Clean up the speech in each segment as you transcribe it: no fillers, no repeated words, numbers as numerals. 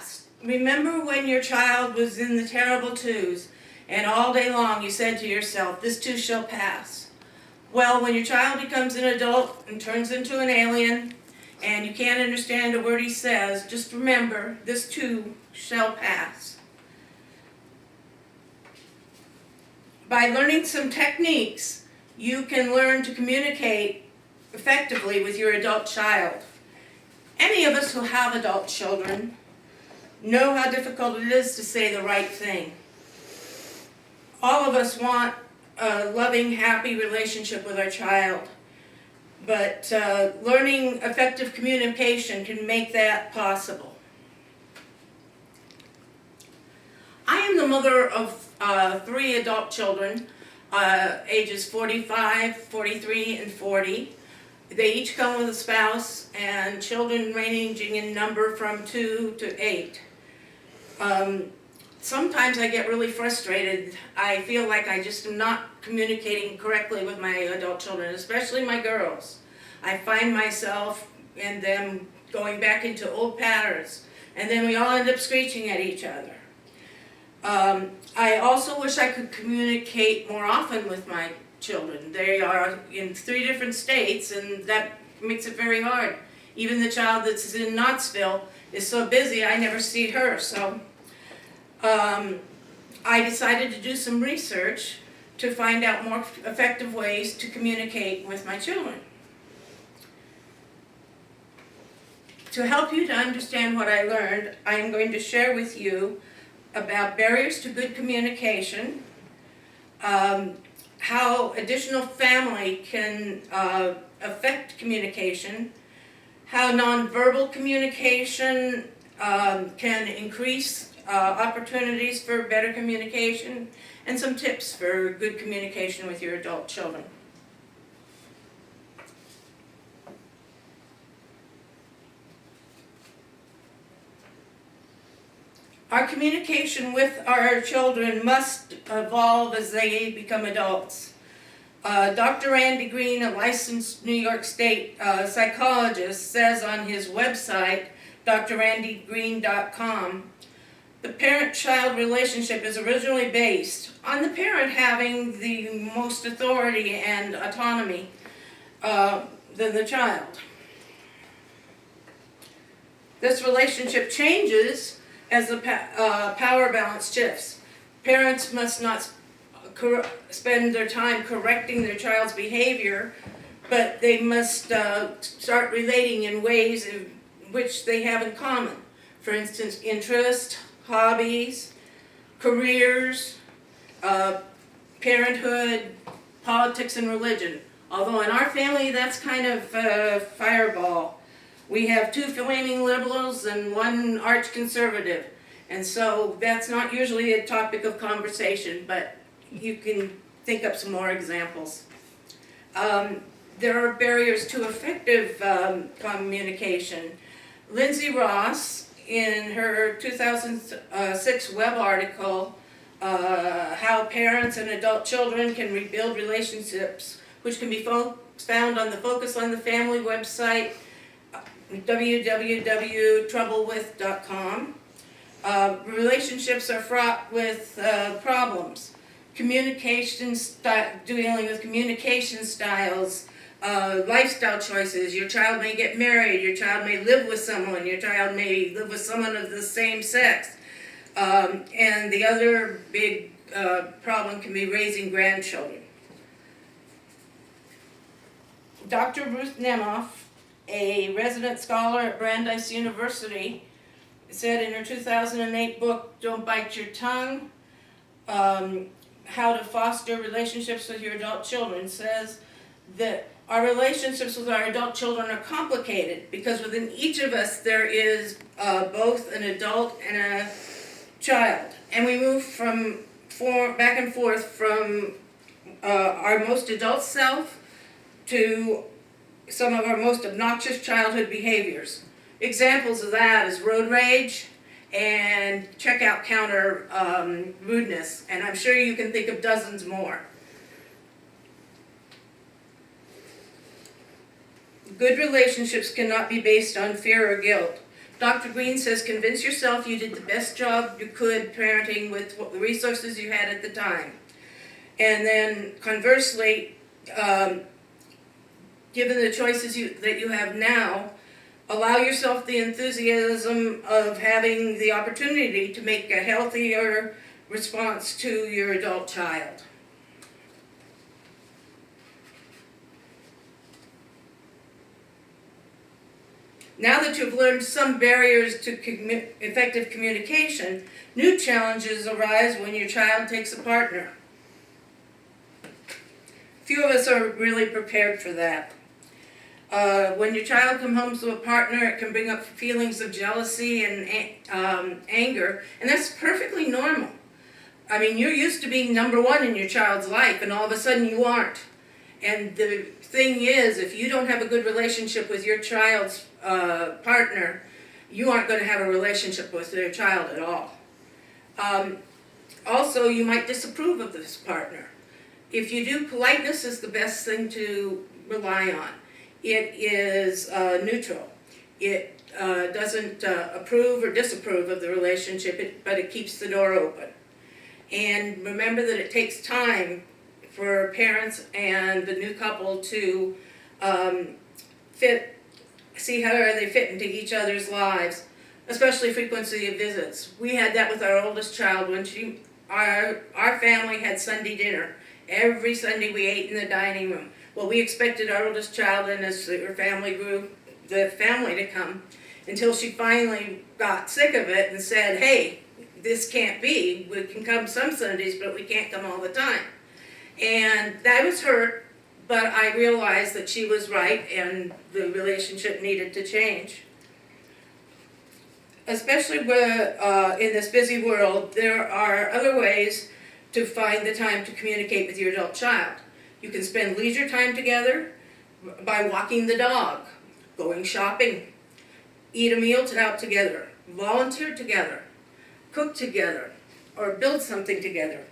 past. Remember when your child was in the terrible twos and all day long you said to yourself, this too shall pass. Well, when your child becomes an adult and turns into an alien and you can't understand a word he says, just remember, this too shall pass. By learning some techniques, you can learn to communicate effectively with your adult child. Any of us who have adult children know how difficult it is to say the right thing. All of us want a loving, happy relationship with our child, but learning effective communication can make that possible. I am the mother of 3 adult children, ages 45, 43, and 40. They each come with a spouse and children ranging in number from 2 to 8. Sometimes I get really frustrated. I feel like I just am not communicating correctly with my adult children, especially my girls. I find myself and them going back into old patterns, and then we all end up screeching at each other. I also wish I could communicate more often with my children. They are in 3 different states, and that makes it very hard. Even the child that's in Knoxville is so busy I never see her. So I decided to do some research to find out more effective ways to communicate with my children. To help you to understand what I learned, I am going to share with you about barriers to good communication, how additional family can affect communication, how nonverbal communication can increase opportunities for better communication, and some tips for good communication with your adult children. Our communication with our children must evolve as they become adults. Dr. Randy Green, a licensed New York State psychologist, says on his website, drrandygreen.com, the parent-child relationship is originally based on the parent having the most authority and autonomy than the child. This relationship changes as the power balance shifts. Parents must not spend their time correcting their child's behavior, but they must start relating in ways in which they have in common. For instance, interest, hobbies, careers, parenthood, politics, and religion. Although in our family that's kind of fireball. We have 2 flaming liberals and 1 arch conservative, and so that's not usually a topic of conversation, but you can think up some more examples. There are barriers to effective communication. Lindsay Ross, in her 2006 web article, How Parents and Adult Children Can Rebuild Relationships, which can be found on the Focus on the Family website, www.troublewith.com. Relationships are fraught with problems. Dealing with communication styles, lifestyle choices. Your child may get married, your child may live with someone, your child may live with someone of the same sex. And the other big problem can be raising grandchildren. Dr. Ruth Nemeth, a resident scholar at Brandeis University, said in her 2008 book, Don't Bite Your Tongue, How to Foster Relationships with Your Adult Children, says that our relationships with our adult children are complicated because within each of us there is both an adult and a child. And we move back and forth from our most adult self to some of our most obnoxious childhood behaviors. Examples of that is road rage and checkout counter rudeness, and I'm sure you can think of dozens more. Good relationships cannot be based on fear or guilt. Dr. Green says convince yourself you did the best job you could parenting with what the resources you had at the time. And then conversely, given the choices that you have now, allow yourself the enthusiasm of having the opportunity to make a healthier response to your adult child. Now that you've learned some barriers to effective communication, new challenges arise when your child takes a partner. Few of us are really prepared for that. When your child comes home to a partner, it can bring up feelings of jealousy and anger, and that's perfectly normal. I mean, you're used to being number one in your child's life, and all of a sudden you aren't. And the thing is, if you don't have a good relationship with your child's partner, you aren't going to have a relationship with their child at all. Also, you might disapprove of this partner. If you do, politeness is the best thing to rely on. It is neutral. It doesn't approve or disapprove of the relationship, but it keeps the door open. And remember that it takes time for parents and the new couple to see how they fit into each other's lives, especially frequency of visits. We had that with our oldest child when our family had Sunday dinner. Every Sunday we ate in the dining room. Well, we expected our oldest child, and as her family grew, the family to come, until she finally got sick of it and said, hey, this can't be. We can come some Sundays, but we can't come all the time. And that was hurt, but I realized that she was right and the relationship needed to change. Especially where, in this busy world, there are other ways to find the time to communicate with your adult child. You can spend leisure time together by walking the dog, going shopping, eat a meal out together, volunteer together, cook together, or build something together.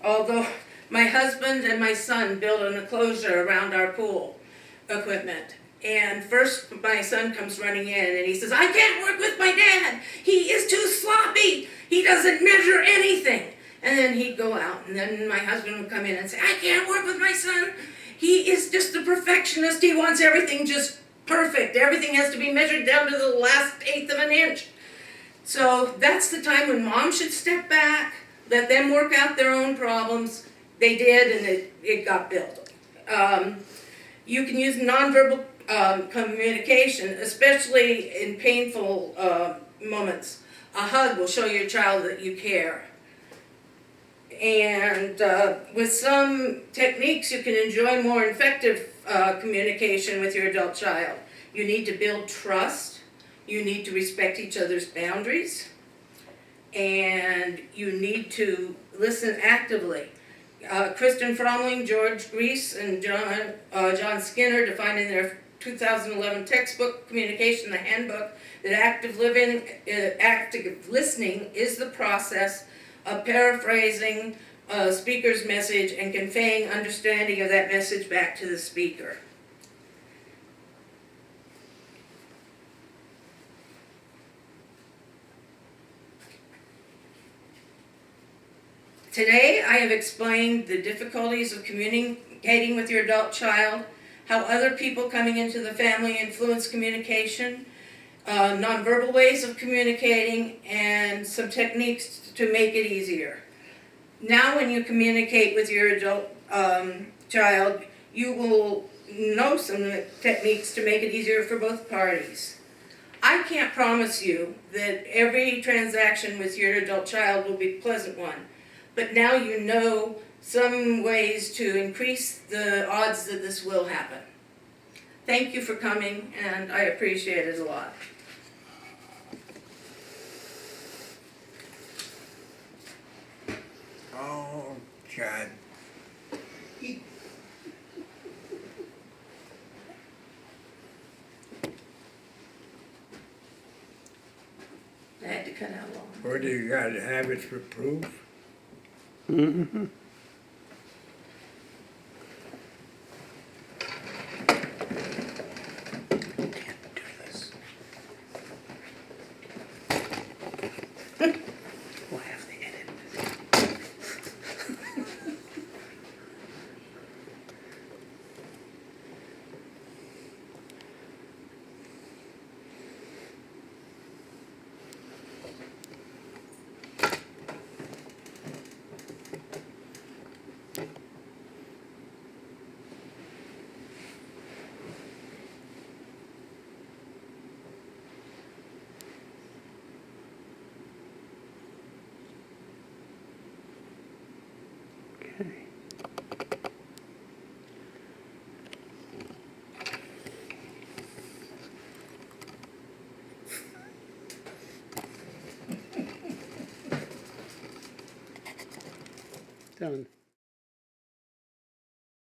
Although my husband and my son built an enclosure around our pool equipment. And first my son comes running in and he says, I can't work with my dad. He is too sloppy. He doesn't measure anything. And then he'd go out, and then my husband would come in and say, I can't work with my son. He is just a perfectionist. He wants everything just perfect. Everything has to be measured down to the last eighth of an inch. So that's the time when mom should step back, let them work out their own problems. They did, and it got built. You can use nonverbal communication, especially in painful moments. A hug will show your child that you care. And with some techniques, you can enjoy more effective communication with your adult child. You need to build trust. You need to respect each other's boundaries. And you need to listen actively. Kristen Fromling, George Grease, and John Skinner define in their 2011 textbook, Communication, the Handbook, that active listening is the process of paraphrasing a speaker's message and conveying understanding of that message back to the speaker. Today, I have explained the difficulties of communicating with your adult child, how other people coming into the family influence communication, nonverbal ways of communicating, and some techniques to make it easier. Now when you communicate with your adult child, you will know some techniques to make it easier for both parties. I can't promise you that every transaction with your adult child will be a pleasant one, but now you know some ways to increase the odds that this will happen. Thank you for coming, and I appreciate it a lot. Oh, God. I had to cut out long. What do you got, habits for proof? Mm-hmm. Can't do this. We'll have to edit this. Okay. Done.